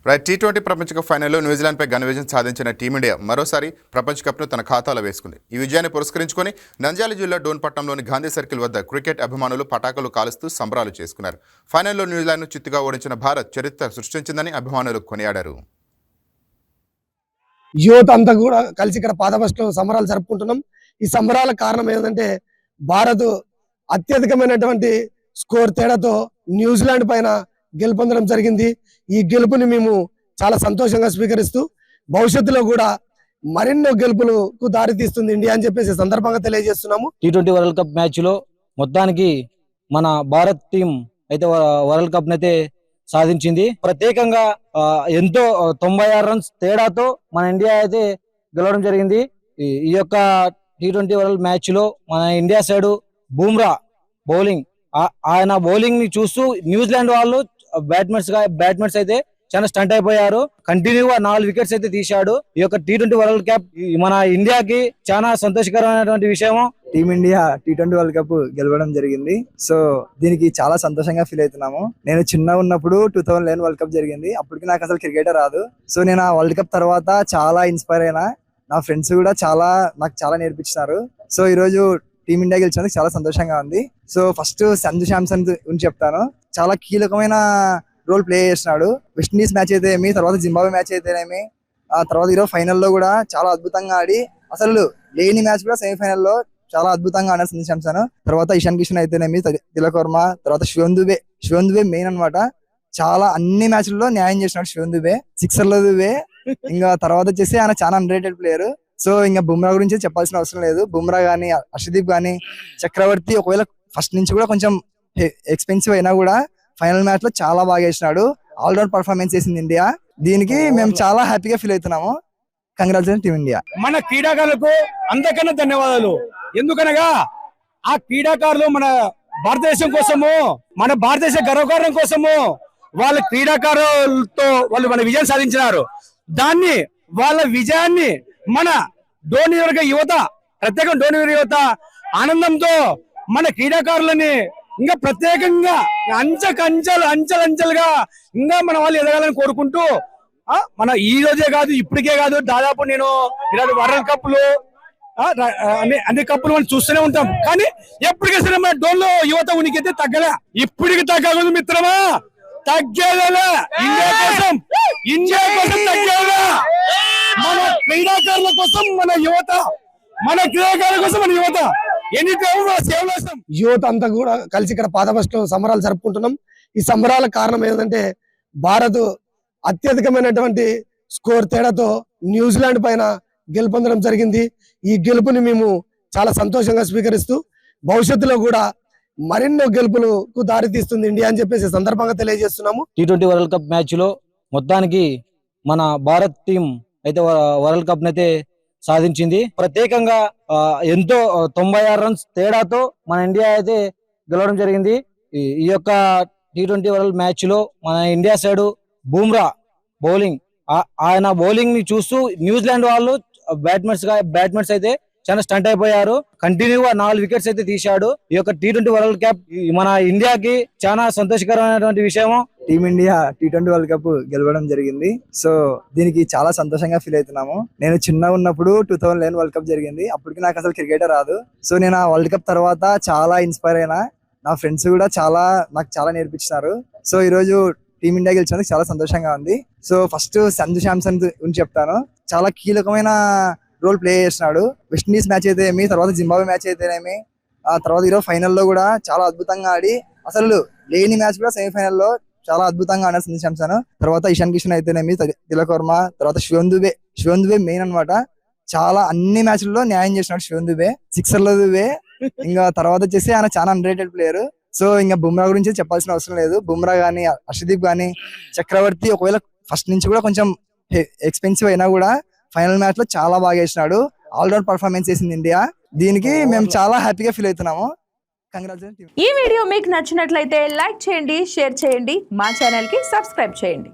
Right T20 ప్రపంచ cup ఫైనల్లో న్యూజిలాండ్పై ఘన విజయం సాధించిన టీమిండియా మరోసారి ప్రపంచ కప్ను తన ఖాతాలో వేసుకుంది. ఈ విజయాన్ని పురస్కరించుకొని నంద్యాల జిల్లా డోన్పట్నంలోని గాంధీ సర్కిల్ వద్ద క్రికెట్ అభిమానులు పటాకులు కాలుస్తూ సంబరాలు చేసుకున్నారు. ఫైనల్లో న్యూజిలాండ్ను చిత్తుగా ఓడించిన భారత్ చరిత్ర సృష్టించిందని అభిమానులు కొనియాడారు. యువత అంతా కూడా కలిసి ఇక్కడ పాదబస్లో సంబరాలు జరుపుకుంటున్నాం. ఈ సంబరాల కారణం ఏంటంటే భారత్ అత్యధికమైనటువంటి స్కోర్ తేడాతో న్యూజిలాండ్ పైన గెలుపొందడం జరిగింది. ఈ గెలుపుని మేము చాలా సంతోషంగా స్వీకరిస్తూ భవిష్యత్తులో కూడా మరెన్నో గెలుపులకు దారి తీస్తుంది ఇండియా అని చెప్పేసి సందర్భంగా తెలియజేస్తున్నాము. టీ20 వరల్డ్ కప్ మ్యాచ్ లో మొత్తానికి మన భారత్ టీం అయితే వరల్డ్ కప్ అయితే సాధించింది. ప్రత్యేకంగా ఎంతో 96 రన్స్ తేడాతో మన ఇండియా అయితే గెలవడం జరిగింది. ఈ యొక్క టీ20 వరల్డ్ మ్యాచ్ లో మన ఇండియా సైడ్ బూమ్రా బౌలింగ్, ఆయన బౌలింగ్ ని చూస్తూ న్యూజిలాండ్ వాళ్ళు బ్యాట్స్మెన్స్ అయితే చాలా స్టంట్ అయిపోయారు. కంటిన్యూగా 4 వికెట్స్ అయితే తీశాడు. ఈ యొక్క టీ20 వరల్డ్ కప్ మన ఇండియాకి చాలా సంతోషకరమైనటువంటి విషయము. టీమిండియా టీ20 వరల్డ్ కప్ గెలవడం జరిగింది. సో దీనికి చాలా సంతోషంగా ఫీల్ అవుతున్నాము. నేను చిన్న ఉన్నప్పుడు 2011 వరల్డ్ కప్ జరిగింది. అప్పటికి నాకు అసలు క్రికెట్ రాదు. సో నేను ఆ వరల్డ్ కప్ తర్వాత చాలా ఇన్స్పైర్ అయినా. నా ఫ్రెండ్స్ కూడా నాకు చాలా నేర్పించినారు. సో ఈ రోజు టీమిండియా గెలిచినందుకు చాలా సంతోషంగా ఉంది. సో ఫస్ట్ సంజు శాంసన్ గురించి చెప్తాను. చాలా కీలకమైన రోల్ ప్లే చేసినాడు. వెస్టిండీస్ మ్యాచ్ అయితే ఏమి, తర్వాత జింబాబ్వే మ్యాచ్ అయితేనేమి, ఆ తర్వాత ఈరోజు ఫైనల్లో కూడా చాలా అద్భుతంగా ఆడి అసలు లేని మ్యాచ్ కూడా సెమీఫైనల్లో చాలా అద్భుతంగా ఆడారు సంజు శాంసన్. తర్వాత ఇషాన్ కిషన్ అయితేనేమి, తిలక్ వర్మ, తర్వాత శివన్ దుబే మెయిన్ అనమాట. చాలా అన్ని మ్యాచ్లలో న్యాయం చేసినాడు శివన్ దుబే, సిక్సర్ల దుబే. ఇంకా తర్వాత వచ్చేసి ఆయన చాలా అండర్రేటెడ్ ప్లేయర్. సో ఇంకా బుమ్రా గురించి చెప్పాల్సిన అవసరం లేదు. బుమ్రా గానీ, హర్షదీప్ గానీ, చక్రవర్తి ఒకవేళ ఫస్ట్ నుంచి కూడా కొంచెం ఎక్స్పెన్సివ్ అయినా కూడా ఫైనల్ మ్యాచ్ లో చాలా బాగా వేసినాడు. ఆల్రౌండ్ పర్ఫార్మెన్స్ చేసింది ఇండియా. దీనికి మేము చాలా హ్యాపీగా ఫీల్ అవుతున్నాము. Congratulation team India. మన క్రీడాకారులకు అంతకన్నా ధన్యవాదాలు. ఎందుకనగా ఆ క్రీడాకారులు మన భారతదేశం కోసము, మన భారతదేశ గర్వకారణం కోసము వాళ్ళ క్రీడాకారులతో వాళ్ళు మన విజయం సాధించినారు. దాన్ని వాళ్ళ విజయాన్ని మన ధోని వర్గ యువత, ప్రత్యేకం ధోని వర్గ యువత ఆనందంతో మన క్రీడాకారులని ఇంకా ప్రత్యేకంగా అంచెలంచెలుగా ఇంకా మన వాళ్ళు ఎదగాలని కోరుకుంటూ మన ఈ రోజే కాదు, ఇప్పటికే కాదు, దాదాపు నేను ఇలాంటి వరల్డ్ కప్లు అన్ని కప్పులు మనం చూస్తూనే ఉంటాం. కానీ ఎప్పటికైనా మన డోన్లో యువత ఉనికి అయితే తగ్గలే. ఇప్పటికి తగ్గదు మిత్రమా, తగ్గేదే. ఇండియా కోసం తగ్గేదా. మన క్రీడాకారుల కోసం మన యువత, యువత అంతా కూడా కలిసి ఇక్కడ పాదబస్లో సంబరాలు జరుపుకుంటున్నాం. ఈ సంబరాల కారణం ఏంటంటే భారత్ అత్యధికమైనటువంటి స్కోర్ తేడాతో న్యూజిలాండ్ పైన గెలుపొందడం జరిగింది. ఈ గెలుపుని మేము చాలా సంతోషంగా స్వీకరిస్తూ భవిష్యత్తులో కూడా మరెన్నో గెలుపులకు దారి తీస్తుంది ఇండియా అని చెప్పేసి సందర్భంగా తెలియజేస్తున్నాము. టీ20 వరల్డ్ కప్ మ్యాచ్ లో మొత్తానికి మన భారత్ టీం అయితే వరల్డ్ కప్ అయితే సాధించింది. ప్రత్యేకంగా ఎంతో 96 రన్స్ తేడాతో మన ఇండియా అయితే గెలవడం జరిగింది. ఈ యొక్క టీ20 వరల్డ్ మ్యాచ్ లో మన ఇండియా సైడ్ బూమ్రా బౌలింగ్, ఆయన బౌలింగ్ ని చూస్తూ న్యూజిలాండ్ వాళ్ళు బ్యాట్స్మెన్స్ అయితే చాలా స్టంట్ అయిపోయారు. కంటిన్యూగా 4 వికెట్స్ అయితే తీశాడు. ఈ యొక్క టీ20 వరల్డ్ కప్ మన ఇండియాకి చాలా సంతోషకరమైనటువంటి విషయము. టీమిండియా టీ20 వరల్డ్ కప్ గెలవడం జరిగింది. సో దీనికి చాలా సంతోషంగా ఫీల్ అవుతున్నాము. నేను చిన్న ఉన్నప్పుడు 2011 వరల్డ్ కప్ జరిగింది. అప్పటికి నాకు అసలు క్రికెట్ రాదు. సో నేను ఆ వరల్డ్ కప్ తర్వాత చాలా ఇన్స్పైర్ అయినా. నా ఫ్రెండ్స్ కూడా నాకు చాలా నేర్పించినారు. సో ఈ రోజు టీమిండియా గెలిచినందుకు చాలా సంతోషంగా ఉంది. సో ఫస్ట్ సంజు శాంసన్ గురించి చెప్తాను. చాలా కీలకమైన రోల్ ప్లే చేసినాడు. వెస్టిండీస్ మ్యాచ్ అయితే ఏమి, తర్వాత జింబాబ్వే మ్యాచ్ అయితేనేమి, ఆ తర్వాత ఈరోజు ఫైనల్లో కూడా చాలా అద్భుతంగా ఆడి అసలు లేని మ్యాచ్ కూడా సెమీఫైనల్లో చాలా అద్భుతంగా ఆడారు సంజు శాంసన్. తర్వాత ఇషాన్ కిషన్ అయితేనేమి, తిలక్ వర్మ, తర్వాత శివన్ దుబే మెయిన్ అనమాట. చాలా అన్ని మ్యాచ్లలో న్యాయం చేసినాడు శివన్ దుబే, సిక్సర్ల దుబే. ఇంకా తర్వాత వచ్చేసి ఆయన చాలా అండర్రేటెడ్ ప్లేయర్. సో ఇంకా బుమ్రా గురించి చెప్పాల్సిన అవసరం లేదు. బుమ్రా గానీ, హర్షదీప్ గానీ, చక్రవర్తి ఒకవేళ ఫస్ట్ నుంచి కూడా కొంచెం ఎక్స్పెన్సివ్ అయినా కూడా ఫైనల్ మ్యాచ్ లో చాలా బాగా వేసినాడు. ఆల్రౌండ్ పర్ఫార్మెన్స్ చేసింది ఇండియా. దీనికి మేము చాలా హ్యాపీగా ఫీల్ అవుతున్నాము. ఈ వీడియో మీకు నచ్చినట్లయితే లైక్ చేయండి, షేర్ చేయండి, మా ఛానల్ కి సబ్స్క్రైబ్ చేయండి.